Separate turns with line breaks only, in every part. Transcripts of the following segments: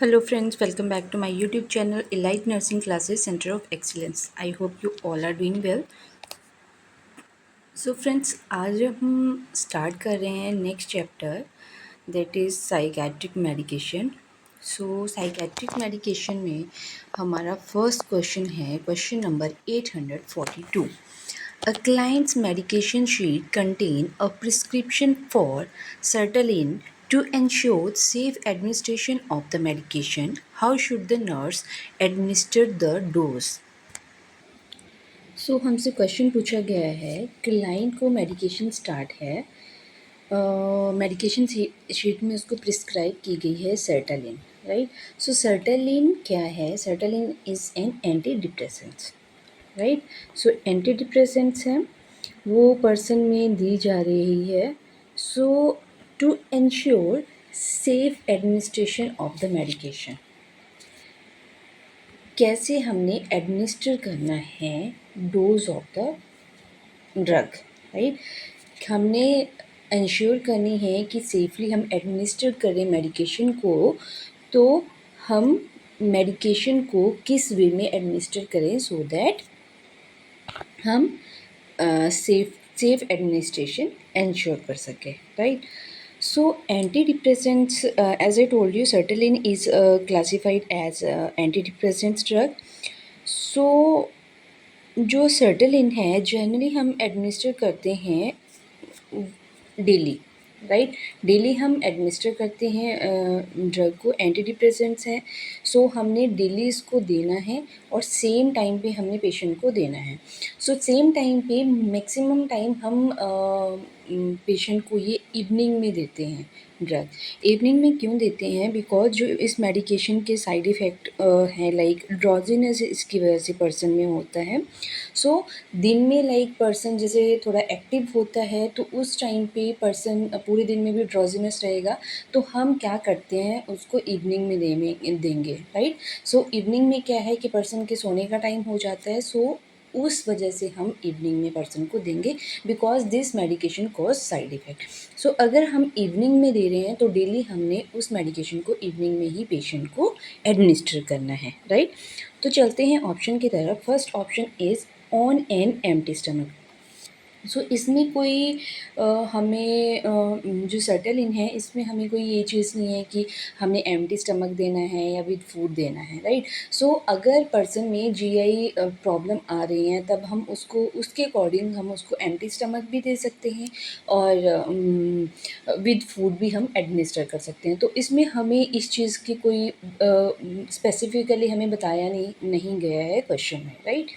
Hello friends, welcome back to my YouTube channel Elite Nursing Classes Center of Excellence. I hope you all are doing well. So friends, आज हम start कर रहे हैं next chapter that is psychiatric medication. So psychiatric medication में हमारा first question है question number 842. A client's medication sheet contain a prescription for sertraline. To ensure safe administration of the medication, how should the nurse administer the dose? सो हमसे question पूछा गया है, client को medication start है, medication sheet में उसको prescribe की गई है सर्टालिन, राइट. सो सर्टालिन क्या है? Sertraline is an anti depressants, right. So anti depressants हैं, वो पर्सन में दी जा रही है. So to ensure safe administration of the medication, कैसे हमने एडमिनिस्टर करना है dose of the drug, right. हमने इंश्योर करनी है कि सेफली हम एडमिनिस्टर करें मेडिकेशन को, तो हम मेडिकेशन को किस वे में एडमिनिस्टर करें सो दैट हम सेफ एडमिनिस्ट्रेशन इंश्योर कर सकें, right. So anti depressants, as I told you, sertraline is classified as anti depressants drug. So जो सर्टालिन है जनरली हम एडमिनिस्टर करते हैं डेली, राइट. डेली हम एडमिनिस्टर करते हैं ड्रग को, एंटी डिप्रेसेंट्स हैं. सो हमने डेली इसको देना है और सेम टाइम पे हमने पेशेंट को देना है. सो सेम टाइम पे मैक्सिमम टाइम हम पेशेंट को ये इवनिंग में देते हैं ड्रग. इवनिंग में क्यों देते हैं? बिकॉज जो इस मेडिकेशन के साइड इफ़ेक्ट हैं लाइक ड्रॉजीनेस इसकी वजह से पर्सन में होता है. सो दिन में लाइक पर्सन जैसे थोड़ा एक्टिव होता है तो उस टाइम पे पर्सन पूरे दिन में भी ड्रॉजीनेस रहेगा, तो हम क्या करते हैं उसको इवनिंग में देंगे, राइट. सो इवनिंग में क्या है कि पर्सन के सोने का टाइम हो जाता है, सो उस वजह से हम इवनिंग में पर्सन को देंगे because this medication cause side effect. So अगर हम इवनिंग में दे रहे हैं तो डेली हमने उस मेडिकेशन को इवनिंग में ही पेशेंट को एडमिनिस्टर करना है, राइट. तो चलते हैं ऑप्शन की तरफ. First option is on an empty stomach. So इसमें कोई हमें जो सर्टालिन है इसमें हमें कोई ये चीज़ नहीं है कि हमने एम्प्टी स्टमक देना है या विद फूड देना है, राइट. सो अगर पर्सन में जीआई प्रॉब्लम आ रही है तब हम उसको उसके अकॉर्डिंग हम उसको एम्प्टी स्टमक भी दे सकते हैं और विद फूड भी हम एडमिनिस्टर कर सकते हैं. तो इसमें हमें इस चीज़ की कोई स्पेसिफिकली हमें बताया नहीं गया है क्वेश्चन में, right.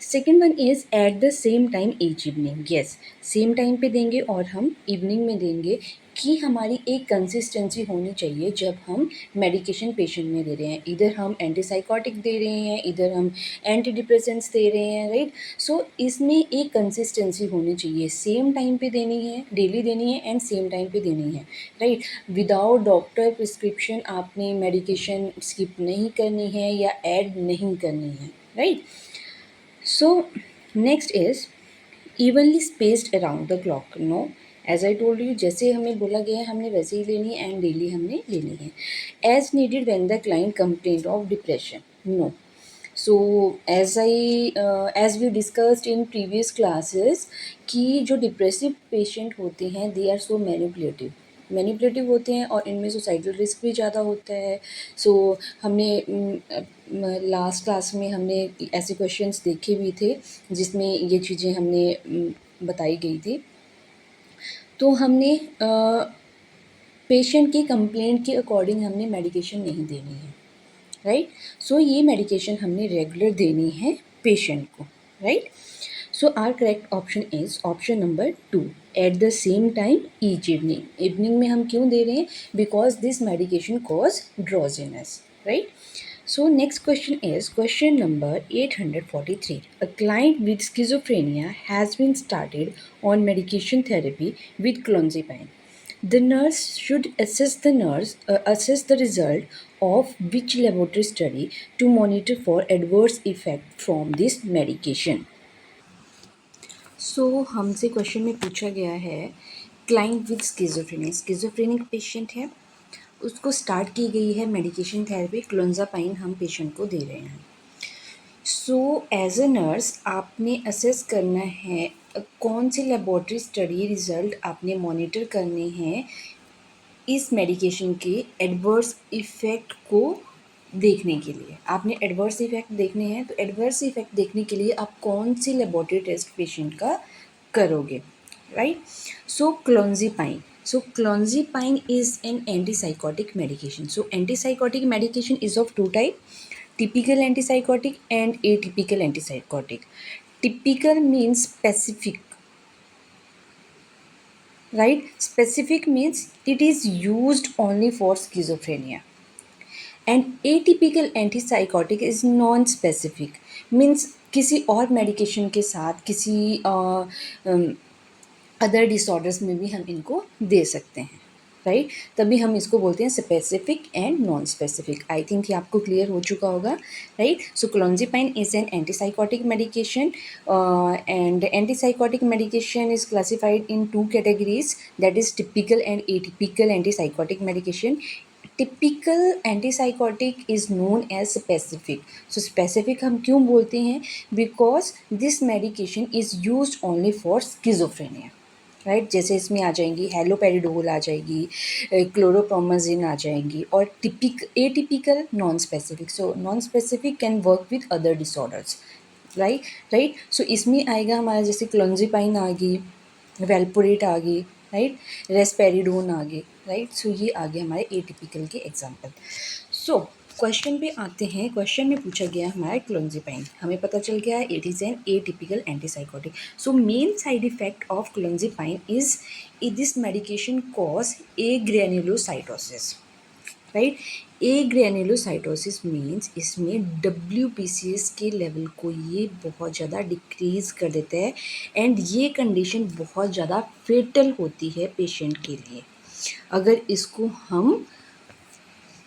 Second one is eight the same time each evening. Yes, same time पे देंगे और हम इवनिंग में देंगे कि हमारी एक कंसिस्टेंसी होनी चाहिए जब हम मेडिकेशन पेशेंट में दे रहे हैं. इधर हम एंटीसाइकोटिक दे रहे हैं, इधर हम एंटी डिप्रेसेंट्स दे रहे हैं, राइट. सो इसमें एक कंसिस्टेंसी होनी चाहिए, सेम टाइम पे देनी है, डेली देनी है एंड सेम टाइम पे देनी है, राइट. विदाउट डॉक्टर प्रिस्क्रिप्शन आपने मेडिकेशन स्किप नहीं करनी है या ऐड नहीं करनी है, right. So next is evenly spaced around the clock. No, as I told you, जैसे हमें बोला गया है हमने वैसे ही लेनी है एंड डेली हमने लेनी है. As needed when the client complaint of depression. No. So as we discussed in previous classes कि जो डिप्रेसिव पेशेंट होते हैं दे आर सो मैनिपुलेटिव होते हैं और इनमें सुसाइडल रिस्क भी ज़्यादा होता है. सो हमने लास्ट क्लास में हमने ऐसे क्वेश्चंस देखे भी थे जिसमें ये चीज़ें हमने बताई गई थी. तो हमने पेशेंट की कंप्लेंट के अकॉर्डिंग हमने मेडिकेशन नहीं देनी है, राइट. सो ये मेडिकेशन हमने रेगुलर देनी है पेशेंट को, right. So our correct option is option number 2, at the same time each evening. Evening में हम क्यों दे रहे हैं? Because this medication cause drowsiness, right. So next question is question number 843. A client with schizophrenia has been started on medication therapy with clonazepam. The nurse should assess the result of which laboratory study to monitor for adverse effect from this medication. So हमसे question में पूछा गया है client with schizophrenic patient है उसको start की गई है मेडिकेशन थेरेपी, क्लोंज़ापाइन हम पेशेंट को दे रहे हैं। सो एज अ नर्स आपने असेस करना है कौन सी लेबॉर्ट्री स्टडी रिज़ल्ट आपने मॉनिटर करने हैं इस मेडिकेशन के एडवर्स इफ़ेक्ट को देखने के लिए। आपने एडवर्स इफ़ेक्ट देखने हैं, तो एडवर्स इफ़ेक्ट देखने के लिए आप कौन सी लेबॉर्ट्री टेस्ट पेशेंट का करोगे, right? So clozapine, so clonazepam is an antipsychotic medication. So antipsychotic medication is of two type: typical antipsychotic and atypical antipsychotic. Typical means specific, right? Specific means it is used only for schizophrenia. And atypical antipsychotic is non specific, means किसी और medication के साथ किसी other disorders में भी हम इनको दे सकते हैं, राइट? तभी हम इसको बोलते हैं specific and non specific. I think ये आपको क्लियर हो चुका होगा, right? So clozapine is an antipsychotic medication, and antipsychotic medication is classified in two categories, that is typical and atypical antipsychotic medication. Typical antipsychotic is known as specific. So specific हम क्यों बोलते हैं? Because this medication is used only for schizophrenia, right? जैसे इसमें आ जाएंगी haloperidol, आ जाएगी क्लोरोप्रोमाजिन, आ जाएंगी, और atypical non specific. So non specific can work with other disorders, right? So इसमें आएगा हमारा जैसे क्लोंज़ापाइन आ गई, वेल्पोरेट आ गई, राइट? रेस्पेरिडोन आ गए, राइट? सो ये आ गए हमारे एटिपिकल के एग्जाम्पल। सो क्वेश्चन पे आते हैं। क्वेश्चन में पूछा गया हमारा क्लोंज़ापाइन, हमें पता चल गया it is an atypical antipsychotic. So main side effect of clozapine is this medication cause agranulocytosis, right? Agranulocytosis means इसमें WBCS के लेवल को ये बहुत ज़्यादा डिक्रीज़ कर देता है, एंड ये कंडीशन बहुत ज़्यादा फेटल होती है पेशेंट के लिए अगर इसको हम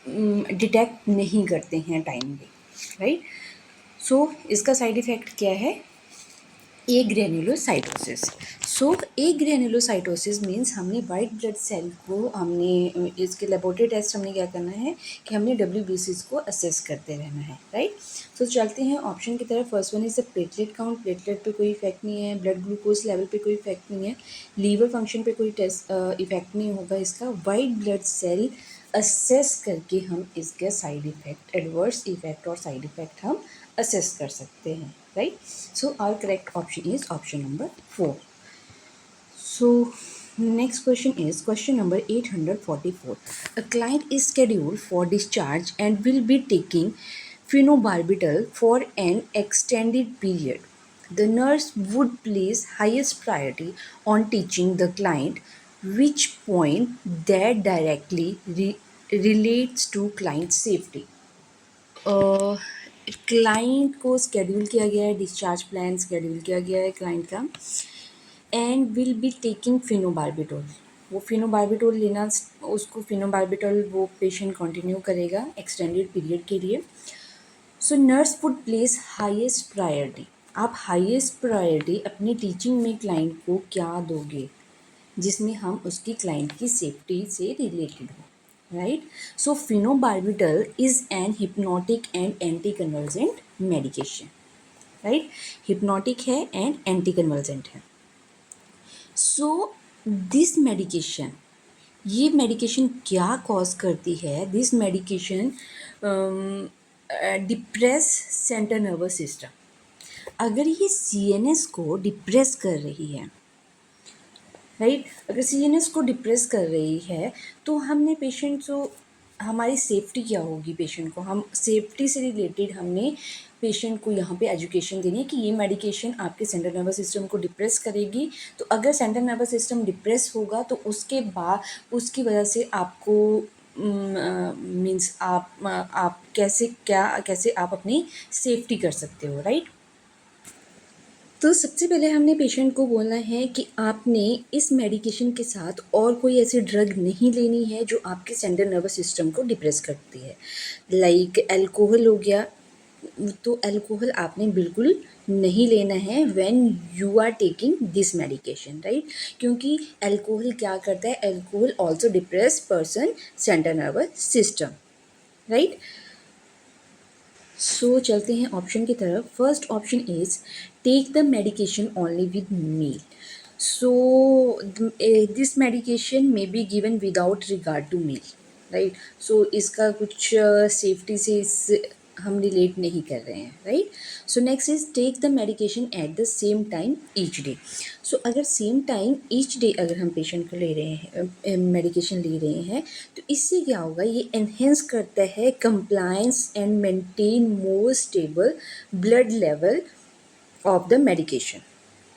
डिटेक्ट नहीं करते हैं टाइमली, राइट? सो इसका साइड इफ़ेक्ट क्या है? ए ग्रेन्युलोसाइटोसिस। सो ए ग्रेन्युलोसाइटोसिस मीन्स हमने वाइट ब्लड सेल को, हमने इसके लेबोरेटरी टेस्ट हमने क्या करना है कि हमने WBCs को असेस करते रहना है, राइट? सो चलते हैं ऑप्शन की तरफ। First one is the platelet count, platelet पे कोई इफेक्ट नहीं है, ब्लड ग्लूकोज लेवल पे कोई इफेक्ट नहीं है, लीवर फंक्शन पे कोई टेस्ट इफेक्ट नहीं होगा इसका। वाइट ब्लड सेल असेस करके हम इसके साइड इफेक्ट, एडवर्स इफेक्ट और साइड इफेक्ट हम असेस कर सकते हैं, right? So our correct option is option number 4. So next question is question number 844. A client is scheduled for discharge and will be taking phenobarbital for an extended period. The nurse would place highest priority on teaching the client which point that directly relates to client safety. Client को schedule किया गया है, discharge plan schedule किया गया है client का, and will be taking phenobarbital. वो phenobarbital लेना, उसको फिनोबार्बिटोल वो पेशेंट कंटिन्यू करेगा एक्सटेंडेड पीरियड के लिए। So nurse would place highest priority. आप हाईएस्ट प्रायोरिटी अपनी टीचिंग में क्लाइंट को क्या दोगे जिसमें हम उसकी क्लाइंट की सेफ्टी से रिलेटेड हो, right? So phenobarbital is an hypnotic and anticonvulsant medication, right? Hypnotic है and anticonvulsant है। So this medication, ये medication क्या cause करती है? This medication depress central nervous system. अगर ये CNS को डिप्रेस कर रही है, राइट? अगर CNS को डिप्रेस कर रही है तो हमने पेशेंट को, हमारी सेफ्टी क्या होगी? पेशेंट को हम सेफ्टी से रिलेटेड हमने पेशेंट को यहाँ पे एजुकेशन देनी है कि ये मेडिकेशन आपके सेंट्रल नर्वस सिस्टम को डिप्रेस करेगी। तो अगर सेंट्रल नर्वस सिस्टम डिप्रेस होगा तो उसके बाद उसकी वजह से आपको मीन्स आप कैसे आप अपनी सेफ्टी कर सकते हो, राइट? तो सबसे पहले हमने पेशेंट को बोलना है कि आपने इस मेडिकेशन के साथ और कोई ऐसी ड्रग नहीं लेनी है जो आपके सेंट्रल नर्वस सिस्टम को डिप्रेस करती है, लाइक अल्कोहल हो गया, तो अल्कोहल आपने बिल्कुल नहीं लेना है when you are taking this medication, right. क्योंकि अल्कोहल क्या करता है, alcohol also depress person central nervous system, right. So चलते हैं ऑप्शन की तरफ। First option is take the medication only with meal. So this medication may be given without regard to meal, right. So इसका कुछ safety से इस हम relate नहीं कर रहे हैं, right. So next is take the medication at the same time each day. So अगर सेम टाइम ईच डे अगर हम पेशेंट को ले रहे हैं, मेडिकेशन ले रहे हैं, तो इससे क्या होगा, ये एनहेंस करता है compliance and maintain more stable blood level of the medication,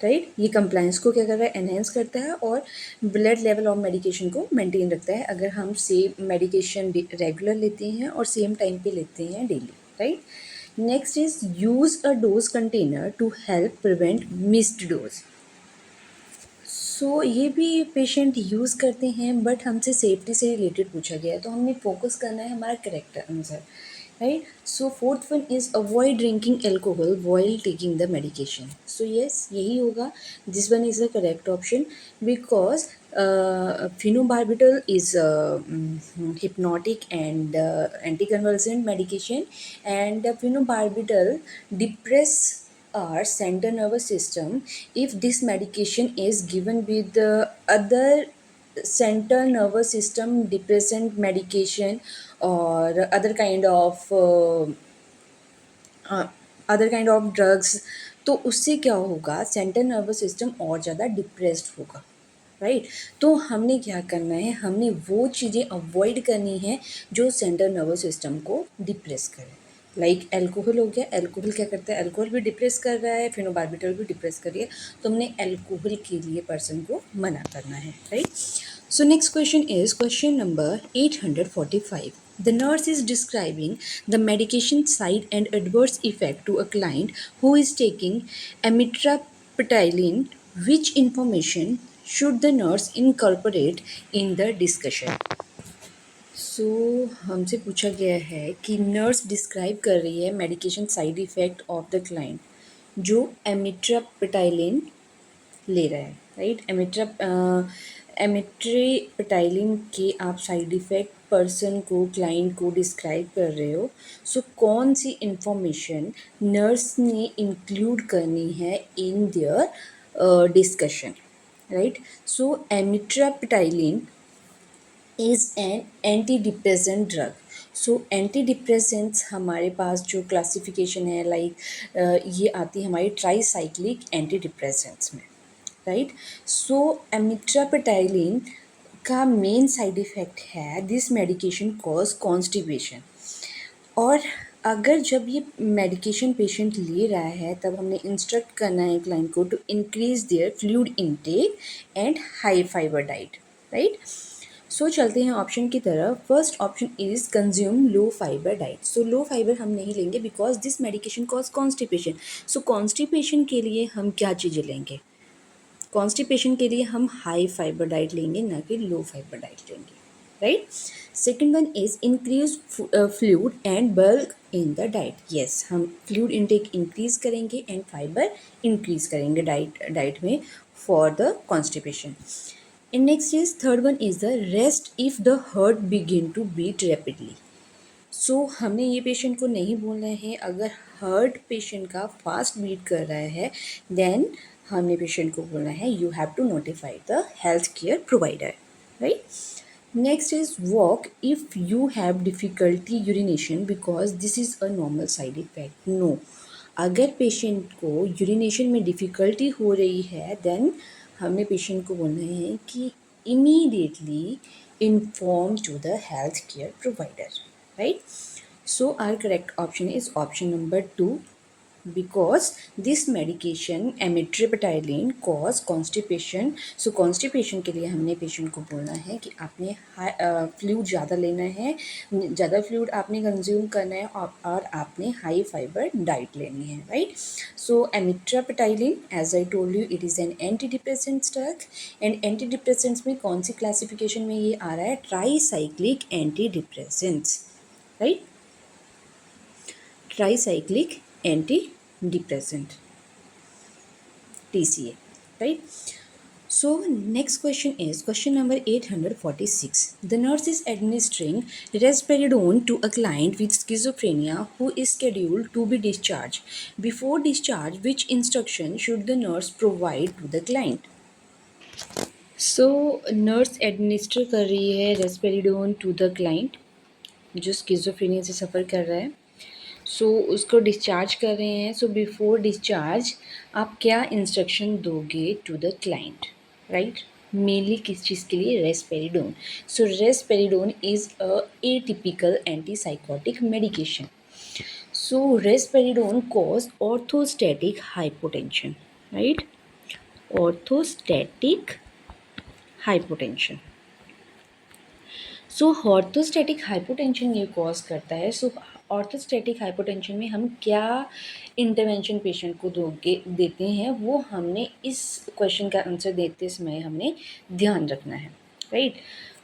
right. ये कंप्लायंस को क्या कर रहा है, एनहेंस करता है और ब्लड लेवल ऑफ मेडिकेशन को मेंटेन रखता है अगर हम सेम मेडिकेशन रेगुलर लेते हैं और सेम टाइम पे लेते हैं daily, right. Next is use a dose container to help prevent missed dose. So ये भी पेशेंट यूज़ करते हैं, बट हमसे सेफ्टी से रिलेटेड पूछा गया है, तो हमने फोकस करना है हमारा correct answer, right. So fourth one is avoid drinking alcohol while taking the medication. So yes, यही होगा, this one is the correct option because phenobarbital is hypnotic and anticonvulsant medication, and phenobarbital depress our central nervous system. If this medication is given with the other central nervous system depressant medication or other kind of drugs, तो उससे क्या होगा, central nervous system और ज़्यादा depressed होगा, right. तो हमने क्या करना है, हमने वो चीज़ें अवॉइड करनी है जो सेंट्रल नर्वस सिस्टम को डिप्रेस करे। लाइक एल्कोहल हो गया, एल्कोहल क्या करता है, एल्कोहल भी डिप्रेस कर रहा है, फेनोबार्बिटल भी डिप्रेस कर रही है, तो हमने एल्कोहल के लिए पर्सन को मना करना है, right. So next question is question number 845. The nurse is describing the medication side and adverse effect to a client who is taking amitriptyline. Which information should the nurse incorporate in the discussion? सो हमसे पूछा गया है कि nurse describe कर रही है medication side effect of the client जो amitriptyline ले रहा है, राइट। एमिट्रिपिटाइलिन के आप साइड इफ़ेक्ट पर्सन को, क्लाइंट को डिस्क्राइब कर रहे हो। सो कौन सी इंफॉर्मेशन नर्स ने इंक्लूड करनी है in their discussion, right. So amitriptyline is an anti depressant drug. So anti depressants हमारे पास जो क्लासिफिकेशन है, लाइक ये आती है हमारी ट्राईसाइक्लिक एंटी डिप्रेसेंट्स में, राइट। सो एमिट्रापिटाइलिन का मेन साइड इफ़ेक्ट है दिस मेडिकेशन कॉज कॉन्स्टिपेशन। और अगर जब ये मेडिकेशन पेशेंट ले रहा है तब हमने इंस्ट्रक्ट करना है क्लाइंट को to increase their fluid intake and high fibre diet, right. So चलते हैं ऑप्शन की तरफ। First option is consume low fibre diet. So low fibre हम नहीं लेंगे because this medication cause constipation. So constipation के लिए हम क्या चीज़ें लेंगे, कॉन्स्टिपेशन के लिए हम हाई फाइबर डाइट लेंगे, ना कि लो फाइबर डाइट लेंगे, right. Second one is increase fluid and bulk in the diet. Yes, हम फ्लूइड इनटेक इंक्रीज करेंगे एंड फाइबर इंक्रीज करेंगे डाइट में for the constipation. And next is third one is the rest if the heart begin to beat rapidly. So हमने ये patient को नहीं बोलना है, अगर हार्ट पेशेंट का फास्ट बीट कर रहा है देन हमने पेशेंट को बोलना है you have to notify the health care provider, right. Next is walk if you have difficulty urination because this is a normal side effect. No, अगर patient को यूरिनेशन में डिफ़िकल्टी हो रही है देन हमने पेशेंट को बोलना है कि immediately inform to the healthcare provider, right? So our correct option is option number 2, because this medication amitriptyline cause constipation. So constipation के लिए हमने पेशेंट को बोलना है कि आपने फ्लूइड ज़्यादा लेना है, ज़्यादा फ्लूइड आपने कंज्यूम करना है और आपने हाई फाइबर डाइट लेनी है, right. So amitriptyline, as I told you, it is an anti depressant drug and antidepressants में कौन सी क्लासिफिकेशन में ये आ रहा है, tricyclic anti depressants, right. tricyclic antidepressant, TCA, right? So next question is question number 846. The nurse is administering risperidone to a client with schizophrenia who is scheduled to be discharged. Before discharge, which instruction should the nurse provide to the client? So nurse administer कर रही है रेस्पेरिडोन to the client जो schizophrenia से सफ़र कर रहा है. सो उसको discharge कर रहे हैं. सो बिफोर डिस्चार्ज आप क्या इंस्ट्रक्शन दोगे to the client, right? Mainly किस चीज़ के लिए? Risperidone. So risperidone is a atypical antipsychotic medication. So risperidone cause orthostatic hypotension, right? Orthostatic hypotension. So orthostatic hypotension ये कॉज करता है. सो ऑर्थोस्टैटिक हाइपोटेंशन में हम क्या इंटरवेंशन पेशेंट को देते हैं वो हमने इस क्वेश्चन का आंसर देते समय हमने ध्यान रखना है, राइट?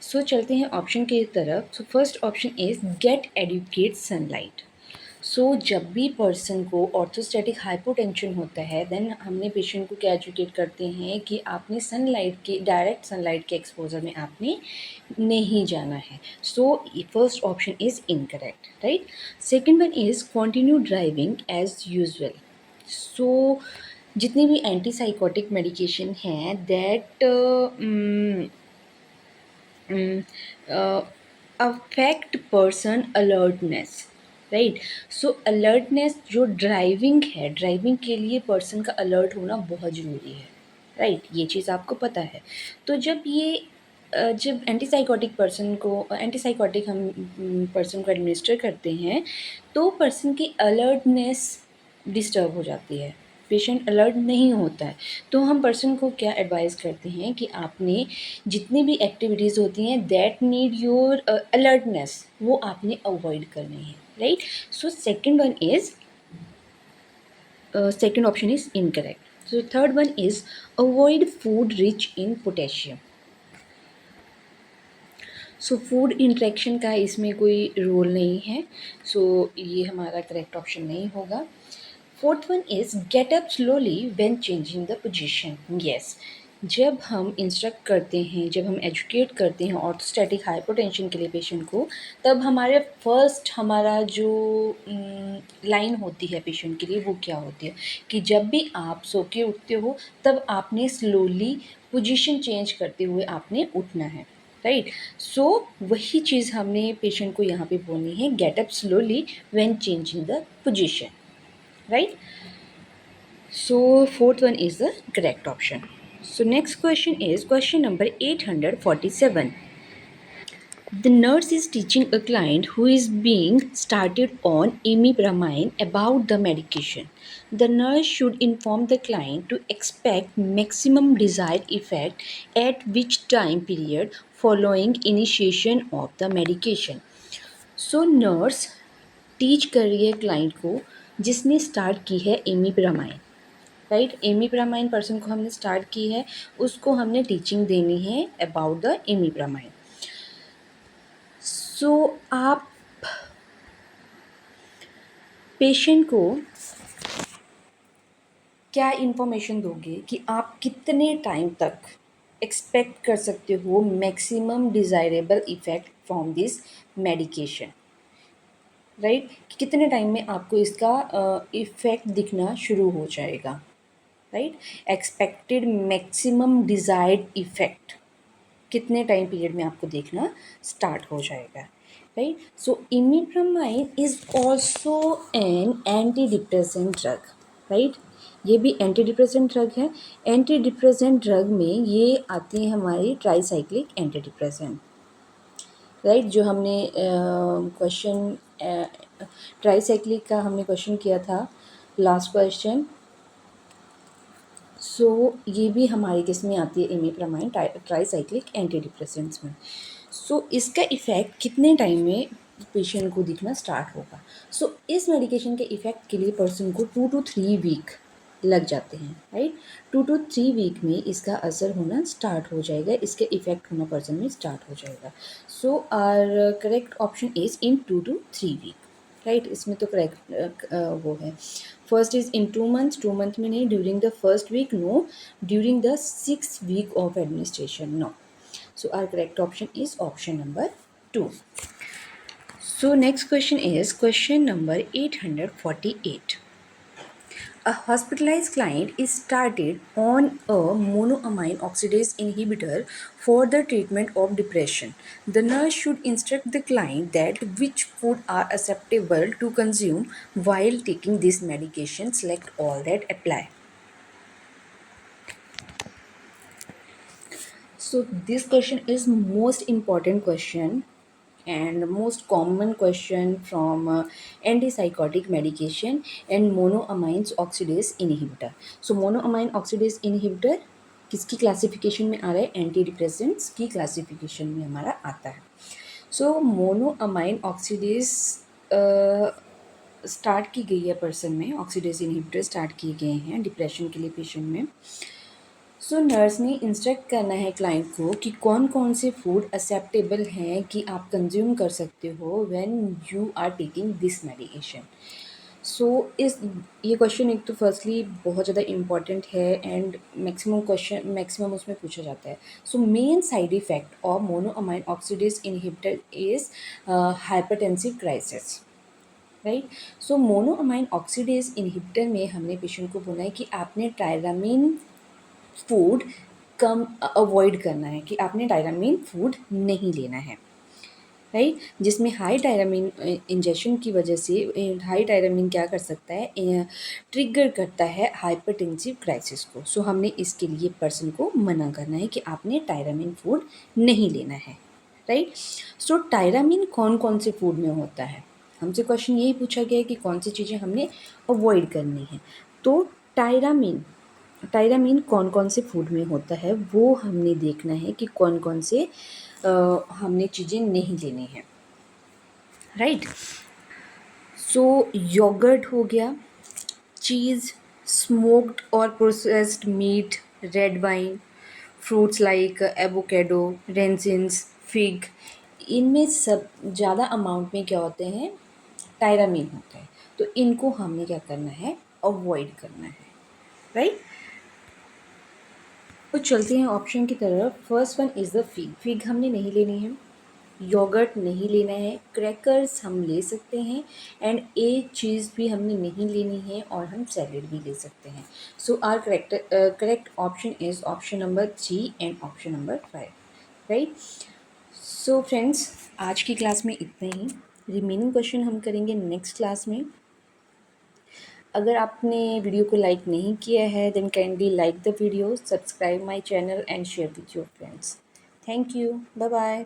सो चलते हैं ऑप्शन की तरफ. So first option is get adequate sunlight. So जब भी पर्सन को ऑर्थोस्टैटिक हाइपोटेंशन होता है देन हमने पेशेंट को क्या एजुकेट करते हैं कि आपने सनलाइट के डायरेक्ट सनलाइट के एक्सपोजर में आपने नहीं जाना है. So first option is incorrect, right? Second one is continue driving as usual. So जितनी भी एंटीसाइकोटिक मेडिकेशन हैं that affect person alertness, right? So alertness जो ड्राइविंग है, ड्राइविंग के लिए पर्सन का अलर्ट होना बहुत ज़रूरी है, राइट? ये चीज़ आपको पता है. तो जब एंटीसाइकोटिक हम पर्सन को एडमिनिस्टर करते हैं तो पर्सन की अलर्टनेस डिस्टर्ब हो जाती है, पेशेंट अलर्ट नहीं होता है. तो हम पर्सन को क्या एडवाइस करते हैं कि आपने जितनी भी एक्टिविटीज़ होती हैं दैट नीड योर अलर्टनेस वो आपने अवॉइड करनी है, right? So second option is incorrect. So third one is avoid food rich in potassium. So food interaction का इसमें कोई रोल नहीं है. सो ये हमारा करेक्ट ऑप्शन नहीं होगा. Fourth one is get up slowly when changing the position. Yes, जब हम इंस्ट्रक्ट करते हैं, जब हम एजुकेट करते हैं ऑर्थोस्टैटिक हाइपोटेंशन के लिए पेशेंट को, तब हमारा जो लाइन होती है पेशेंट के लिए वो क्या होती है कि जब भी आप सो के उठते हो तब आपने स्लोली पोजीशन चेंज करते हुए आपने उठना है, राइट? सो वही चीज़ हमने पेशेंट को यहाँ पे बोलनी है, get up slowly when changing the position, right? So fourth one is the correct option. So next question is question number 847. The nurse is teaching a client who is being started on imipramine about the medication. The nurse should inform the client to expect maximum desired effect at which time period following initiation of the medication. So nurse teach कर रही है client को जिसने start की है imipramine, right? Imipramine person को हमने start की है, उसको हमने टीचिंग देनी है अबाउट द इमिप्रामाइन. सो आप पेशेंट को क्या इन्फॉर्मेशन दोगे कि आप कितने टाइम तक एक्सपेक्ट कर सकते हो maximum desirable effect from this medication, right? कितने टाइम में आपको इसका इफ़ेक्ट दिखना शुरू हो जाएगा, right? Expected maximum desired effect कितने टाइम पीरियड में आपको देखना स्टार्ट हो जाएगा, right? So imipramine is also an anti depressant drug, right? ये भी एंटी डिप्रेसेंट ड्रग है. एंटी डिप्रेसेंट ड्रग में ये आती है हमारी ट्राईसाइक्लिक एंटी डिप्रेसेंट, राइट? जो हमने क्वेश्चन ट्राईसाइक्लिक का हमने क्वेश्चन किया था लास्ट क्वेश्चन. सो ये भी हमारी किस में आती है? इमिप्रामाइन ट्राईसाइक्लिक एंटी डिप्रेसेंट्स में. सो इसका इफ़ेक्ट कितने टाइम में पेशेंट को दिखना स्टार्ट होगा? सो इस मेडिकेशन के इफ़ेक्ट के लिए पर्सन को 2 to 3 वीक लग जाते हैं, राइट? 2 to 3 वीक में इसका असर होना स्टार्ट हो जाएगा, इसके इफ़ेक्ट होना पर्सन में स्टार्ट हो जाएगा. So our correct option is in 2 to 3 week. Right, इसमें तो करेक्ट वो है। First is in 2 months, 2 month में नहीं, during the first week no, during the 6 week of administration no. So our correct option is option number 2. So next question is question number 848. A hospitalized client is started on a monoamine oxidase inhibitor for the treatment of depression. The nurse should instruct the client that which food are acceptable to consume while taking this medication. Select all that apply. So this question is most important question and most common question from antipsychotic medication and monoamines oxidase inhibitor. So monoamine oxidase inhibitor किसकी classification में आ रहा है? Anti depressants की classification में हमारा आता है. सो monoamine oxidase start की गई है पर्सन में, ऑक्सीडेज इनहिबिटर स्टार्ट किए गए हैं डिप्रेशन के लिए पेशेंट में. सो नर्स ने इंस्ट्रक्ट करना है क्लाइंट को कि कौन कौन से फूड एक्सेप्टेबल हैं कि आप कंज्यूम कर सकते हो when you are taking this medication. So इस ये क्वेश्चन एक तो फर्स्टली बहुत ज़्यादा इम्पॉर्टेंट है एंड मैक्सिमम उसमें पूछा जाता है. सो main side effect of monoamine oxidase inhibitor is hypertensive crisis. Right. So monoamine oxidase inhibitor में हमने पेशेंट को बोला है कि आपने टायरामीन फूड कम अवॉइड करना है, कि आपने टायरामीन फूड नहीं लेना है. राइट. जिसमें हाई टायरामीन इंजेक्शन की वजह से हाई टायरामीन क्या कर सकता है? ट्रिगर करता है हाइपरटेंसिव क्राइसिस को. सो हमने इसके लिए पर्सन को मना करना है कि आपने टायरामीन फूड नहीं लेना है. राइट. सो टायरामीन कौन कौन से फूड में होता है? हमसे क्वेश्चन यही पूछा गया है कि कौन सी चीज़ें हमने अवॉइड करनी है. तो टायरामीन कौन कौन से फूड में होता है वो हमने देखना है कि कौन कौन से हमने चीज़ें नहीं लेनी है. राइट. सो योगर्ट हो गया, चीज़, स्मोक्ड और processed meat, red wine, fruits like avocado, raisins, fig, इनमें सब ज़्यादा अमाउंट में क्या होते हैं? टायरामीन होता है. तो इनको हमने क्या करना है? अवॉइड करना है. राइट. तो चलते हैं ऑप्शन की तरफ. First one is the fig. Fig हमने नहीं लेनी है, योगर्ट नहीं लेना है, क्रैकर्स हम ले सकते हैं एंड एक चीज़ भी हमने नहीं लेनी है और हम सैलेड भी ले सकते हैं. So our correct option is option number 3 and option number 5. Right. So friends, आज की क्लास में इतना ही. रिमेनिंग क्वेश्चन हम करेंगे नेक्स्ट क्लास में. अगर आपने वीडियो को लाइक नहीं किया है then kindly like the video, subscribe my channel and share with your friends. Thank you. Bye bye.